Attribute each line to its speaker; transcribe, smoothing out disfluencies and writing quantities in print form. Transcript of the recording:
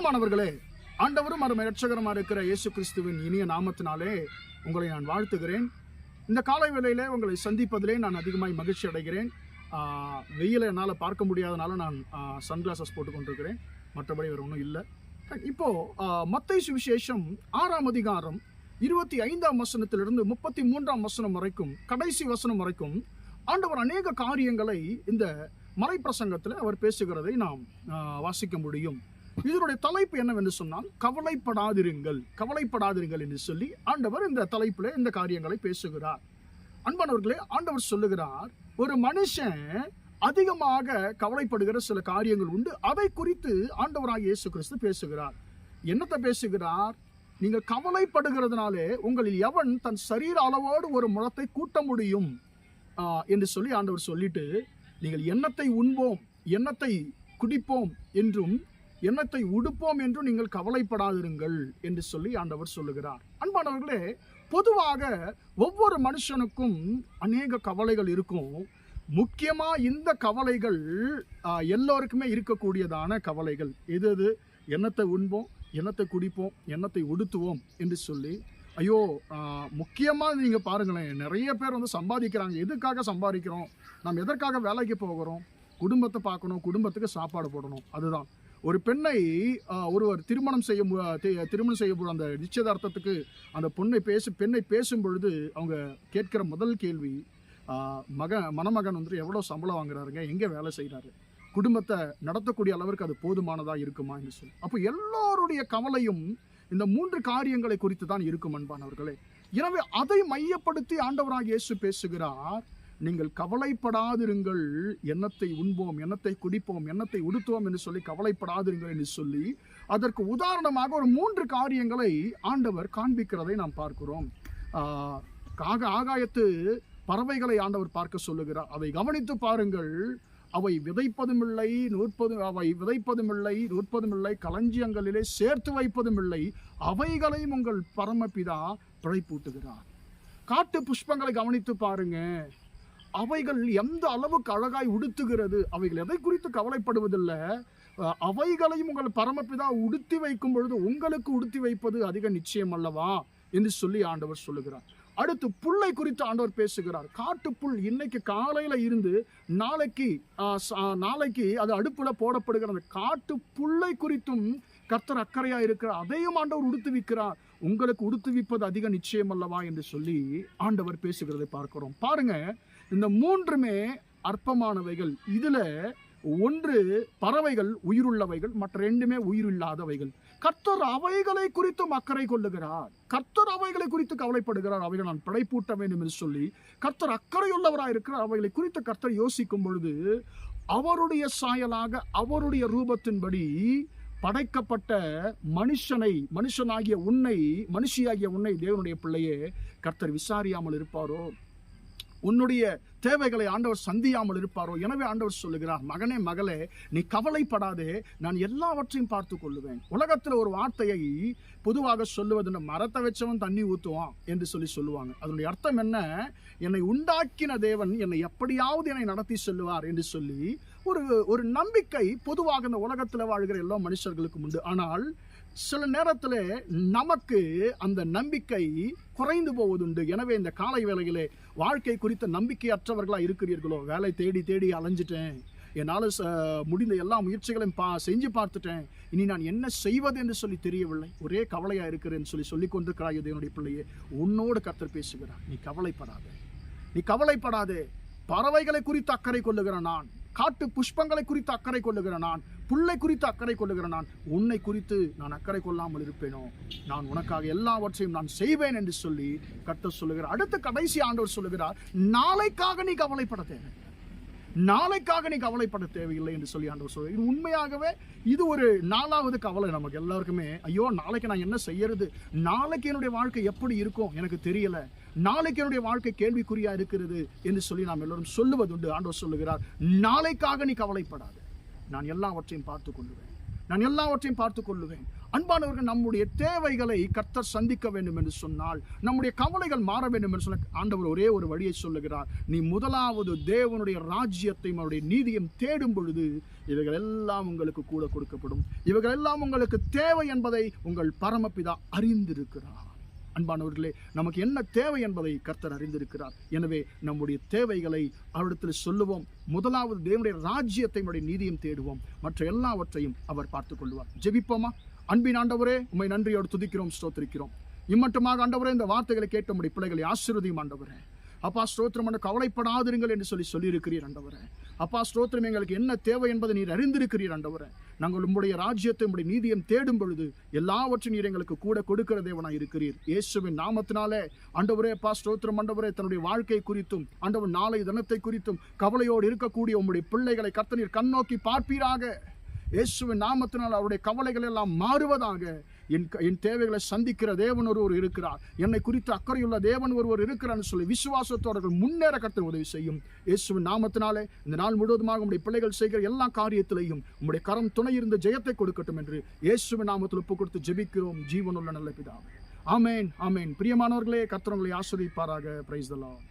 Speaker 1: பிரியமானவர்களே, ஆண்டவரும் அருமை இரட்சகருமா இருக்கிற இயேசு கிறிஸ்துவின் இனிய நாமத்தினாலே உங்களை நான் வாழ்த்துகிறேன். இந்த காலை வேளையிலே உங்களை சந்திப்பதிலே நான் அதிகமாய் மகிழ்ச்சி அடைகிறேன். வெயிலை என்னால் பார்க்க முடியாதனால நான் சன்கிளாசஸ் போட்டு கொண்டிருக்கிறேன். மற்றபடி வேறு ஒன்றும் இல்லை. இப்போ மத்தேயு சுவிசேஷம் 6ஆம் அதிகாரம் 25ஆம் வசனத்திலிருந்து 33ஆம் வசனம் வரைக்கும், கடைசி வசனம் வரைக்கும் ஆண்டவர் அநேக காரியங்களை இந்த மறைப்பிரசங்கத்தில் அவர் பேசுகிறதை நாம் வாசிக்க முடியும். இதனுடைய தலைப்பு என்னவென்று சொன்னால், கவலைப்படாதிருங்கள் என்று சொல்லி ஆண்டவர் இந்த தலைப்பில் இந்த காரியங்களை பேசுகிறார். அன்பானவர்களே, ஆண்டவர் சொல்லுகிறார், ஒரு மனுஷன் அதிகமாக கவலைப்படுகிற சில காரியங்கள் உண்டு. அதை குறித்து ஆண்டவராகிய இயேசு கிறிஸ்து பேசுகிறார். என்னத்தை பேசுகிறார்? நீங்கள் கவலைப்படுகிறதுனாலே உங்களில் எவன் தன் சரீர அளவோடு ஒரு முழத்தை கூட்ட முடியும் என்று சொல்லி ஆண்டவர் சொல்லிட்டு, நீங்கள் எண்ணத்தை உண்போம், எண்ணத்தை குடிப்போம் என்றும் எண்ணத்தை உடுப்போம் என்றும் நீங்கள் கவலைப்படாதிருங்கள் என்று சொல்லி ஆண்டவர் சொல்லுகிறார். அன்பானவர்களே, பொதுவாக ஒவ்வொரு மனுஷனுக்கும் அநேக கவலைகள் இருக்கும். முக்கியமா இந்த கவலைகள் எல்லோருக்குமே இருக்கக்கூடியதான கவலைகள். எது? எண்ணத்தை உண்போம், எண்ணத்தை குடிப்போம், எண்ணத்தை உடுத்துவோம் என்று சொல்லி. ஐயோ, முக்கியமாக நீங்கள் பாருங்களேன், நிறைய பேர் சம்பாதிக்கிறாங்க. எதுக்காக சம்பாதிக்கிறோம்? நாம் எதற்காக வேலைக்கு போகிறோம்? குடும்பத்தை பார்க்கணும், குடும்பத்துக்கு சாப்பாடு போடணும். அதுதான். ஒரு பெண்ணை ஒருவர் திருமணம் செய்ய அந்த நிச்சயதார்த்தத்துக்கு அந்த பெண்ணை பேசும் பொழுது அவங்க கேட்கிற முதல் கேள்வி, மணமகன் எவ்வளோ சம்பளம் வாங்குறாருங்க, எங்கே வேலை செய்கிறாரு, குடும்பத்தை நடத்தக்கூடிய அளவிற்கு அது போதுமானதாக இருக்குமா என்று சொல்லி. அப்போ எல்லோருடைய கவலையும் இந்த 3 காரியங்களை குறித்து தான் இருக்கும் அன்பானவர்களே. எனவே அதை மையப்படுத்தி ஆண்டவராகிய இயேசு பேசுகிறார், நீங்கள் கவலைப்படாதிருங்கள், எண்ணத்தை உண்போம், எண்ணத்தை குடிப்போம், எண்ணத்தை உடுத்துவோம் என்று சொல்லி கவலைப்படாதிருங்கள் என்று சொல்லி அதற்கு உதாரணமாக ஒரு 3 காரியங்களை ஆண்டவர் காண்பிக்கிறதை நாம் பார்க்கிறோம். ஆகாயத்து பறவைகளை ஆண்டவர் பார்க்க சொல்லுகிறார். அதை கவனித்து பாருங்கள். அவை விதைப்பதும் இல்லை, நூற்பதும் இல்லை, களஞ்சியங்களிலே சேர்த்து வைப்பதும் இல்லை, அவைகளையும் உங்கள் பரமபிதா பிழைப்பூட்டுகிறார். காட்டு புஷ்பங்களை கவனித்து பாருங்க. அவைகள் எந்த அளவுக்கு அழகாய் உடுத்துகிறது. அவைகள் எதை குறித்து கவலைப்படுவதில்லை. அவைகளையும் உங்கள் பரமபிதா உடுத்தி வைக்கும் பொழுது உங்களுக்கு உடுத்தி வைப்பது அதிக நிச்சயம் அல்லவா என்று சொல்லி ஆண்டவர் சொல்லுகிறார். அடுத்து புல்லை குறித்து ஆண்டவர் பேசுகிறார். காட்டுப்புல் இன்னைக்கு காலையில இருந்து நாளைக்கு அது அடுப்புல போடப்படுகிற அந்த காட்டு புல்லை குறித்தும் கர்த்தர் அக்கறையா இருக்கிறார். அதையும் ஆண்டவர் உடுத்துவிக்கிறார். உங்களுக்கு உடுத்துவிப்பது அதிக நிச்சயம் அல்லவா என்று சொல்லி ஆண்டவர் பேசுகிறதை பார்க்கிறோம். பாருங்க, இந்த 3மே அற்பமானவைகள். இதுல 1 பறவைகள் உயிருள்ளவைகள், மற்ற 2மே உயிரில்லாதவைகள். கர்த்தர் அவைகளை குறித்தும் அக்கறை கொள்ளுகிறார். கர்த்தர் அவைகளை குறித்து கவலைப்படுகிறார். அவைகள் நான் பிழைப்பூட்ட வேண்டும் என்று சொல்லி கர்த்தர் அக்கறையுள்ளவராக இருக்கிறார். அவைகளை குறித்து கர்த்தர் யோசிக்கும் பொழுது அவருடைய சாயலாக, அவருடைய ரூபத்தின்படி படைக்கப்பட்ட மனுஷியாகிய உன்னை தேவனுடைய பிள்ளையே கர்த்தர் விசாரியாமல் இருப்பாரோ? உன்னுடைய தேவைகளை ஆண்டவர் சந்தியாமல் இருப்பாரோ? எனவே ஆண்டவர் சொல்லுகிறார், மகனே மகளே, நீ கவலைப்படாதே, நான் எல்லாவற்றையும் பார்த்து கொள்ளுவேன். உலகத்தில் ஒரு வார்த்தையை பொதுவாக சொல்லுவது, மரத்தை வச்சவன் தண்ணி ஊற்றுவான் என்று சொல்லுவாங்க. அதனுடைய அர்த்தம் என்ன? என்னை உண்டாக்கின தேவன் என்னை எப்படியாவது என்னை நடத்தி செல்லுவார் என்று சொல்லி ஒரு நம்பிக்கை பொதுவாக இந்த உலகத்தில் வாழ்கிற எல்லா மனுஷர்களுக்கும் உண்டு. ஆனால் சில நேரத்தில் நமக்கு அந்த நம்பிக்கை குறைந்து போவதுண்டு. எனவே இந்த காலை வேளையிலே வாழ்க்கை குறித்த நம்பிக்கையற்றவர்களாக இருக்கிறீர்களோ, வேலை தேடி அலைஞ்சிட்டேன், என்னால் முடிந்த எல்லா முயற்சிகளையும் செஞ்சு பார்த்துட்டேன், இனி நான் என்ன செய்வது என்று சொல்லி தெரியவில்லை, ஒரே கவலையாக இருக்கிறேன்னு சொல்லிக் கொண்டிருக்கிறாய் என்னுடைய பிள்ளையே, உன்னோடு கர்த்தர் பேசுகிறார். நீ கவலைப்படாதே. பறவைகளை குறித்து அக்கறை கொள்ளுகிற நான், காட்டு புஷ்பங்களை குறித்து அக்கறை கொள்ளுகிற நான், புல்லை குறித்து அக்கறை கொள்ளுகிற நான், உன்னை குறித்து நான் அக்கறை கொள்ளாமல் இருப்பேனோ? நான் உனக்காக எல்லாவற்றையும் நான் செய்வேன் என்று சொல்லி கர்த்தர் சொல்லுகிறார். அடுத்த கடைசி ஆண்டவர் சொல்லுகிறார், நாளைக்காக நீ கவலைப்பட தேவையில்லை என்று சொல்லி ஆண்டவர் சொல்லுகிறார். இது உண்மையாகவே இது ஒரு 4வது கவலை நமக்கு எல்லாருக்குமே. ஐயோ, நாளைக்கு நான் என்ன செய்யறது, நாளைக்கு என்னுடைய வாழ்க்கை எப்படி இருக்கும் எனக்கு தெரியல, நாளைக்கு என்னுடைய வாழ்க்கை கேள்விக்குறியா இருக்கிறது என்று சொல்லி நாம் எல்லோரும் சொல்லுவதுண்டு. ஆண்டவர் சொல்லுகிறார், நாளைக்காக நீ கவலைப்படாது, நான் எல்லாவற்றையும் பார்த்து கொள்ளுவேன். அன்பானவர்கள், நம்முடைய தேவைகளை கர்த்தர் சந்திக்க வேண்டும் என்று சொன்னால், நம்முடைய கவலைகள் மாற வேண்டும் என்று சொன்ன ஆண்டவர் ஒரே ஒரு வழியை சொல்லுகிறார். நீ முதலாவது தேவனுடைய ராஜ்யத்தையும் அவருடைய நீதியும் தேடும் பொழுது இவைகள் எல்லாம் உங்களுக்கு கூட கொடுக்கப்படும். இவைகள் எல்லாம் உங்களுக்கு தேவை என்பதை உங்கள் பரமபிதா அறிந்திருக்கிறார். அன்பானவர்களே, நமக்கு என்ன தேவை என்பதை கர்த்தர் அறிந்திருக்கிறார். எனவே நம்முடைய தேவைகளை அவரிடத்தில் சொல்லுவோம். முதலாவது தேவனுடைய ராஜ்யத்தையும் நீதியும் தேடுவோம். மற்ற எல்லாவற்றையும் அவர் பார்த்துக் கொள்வார். ஜெபிப்போமா? அன்பின் ஆண்டவரே, உம்மை நன்றியோடு துதிக்கிறோம், ஸ்தோத்திரிக்கிறோம். இம்மட்டுமாக ஆண்டவரே, இந்த வார்த்தைகளை கேட்ட நம்முடைய பிள்ளைகளை ஆசீர்வதியும் ஆண்டவரே. அப்பா ஸ்தோத்திரம், என்று கவலைப்படாதிருங்கள் என்று சொல்லியிருக்கிறீர் ஆண்டவரே. அப்பா ஸ்தோத்திரம், எங்களுக்கு என்ன தேவை என்பதை நீர் அறிந்திருக்கிறீர் ஆண்டவரே. நாங்கள் உம்முடைய ராஜ்யத்தை உம்முடைய நீதியம் தேடும் பொழுது எல்லாவற்றையும் நீர் எங்களுக்கு கூட கொடுக்கிற தேவனாய் இருக்கிறீர். இயேசுவின் நாமத்தினாலே ஆண்டவரே, அப்பா ஸ்தோத்திரம் ஆண்டவரே, தன்னுடைய வாழ்க்கை குறித்தும் ஆண்டவர் நாளை தினத்தை குறித்தும் கவலையோடு இருக்கக்கூடிய உம்முடைய பிள்ளைகளை கர்த்தர் நீர் கண்ணோக்கி பார்ப்பீராக. இயேசுவின் நாமத்தினால் அவருடைய கவலைகள் எல்லாம் மாறுவதாக. என் தேவைகளை சந்திக்கிற தேவன் ஒருவர் இருக்கிறார், என்னை குறித்து அக்கறையுள்ள தேவன் ஒருவர் இருக்கிறார் சொல்லி விசுவாசத்தோடு முன்னேற கர்த்தர் உதவி செய்யும். இயேசுவின் நாமத்தினாலே இந்த நாள் முழுவதுமாக உம்முடைய பிள்ளைகள் செய்கிற எல்லா காரியத்திலையும் உம்முடைய கரம் துணை இருந்து ஜெயத்தை கொடுக்கட்டும் என்று இயேசுவின் நாமத்தில் ஒப்பு கொடுத்து ஜெபிக்கிறோம் ஜீவனுள்ள நல்ல பிதாவே. ஆமேன், ஆமேன். பிரியமானவர்களே, கர்த்தர் உங்களை ஆசீர்வதிப்பாராக. Praise the Lord.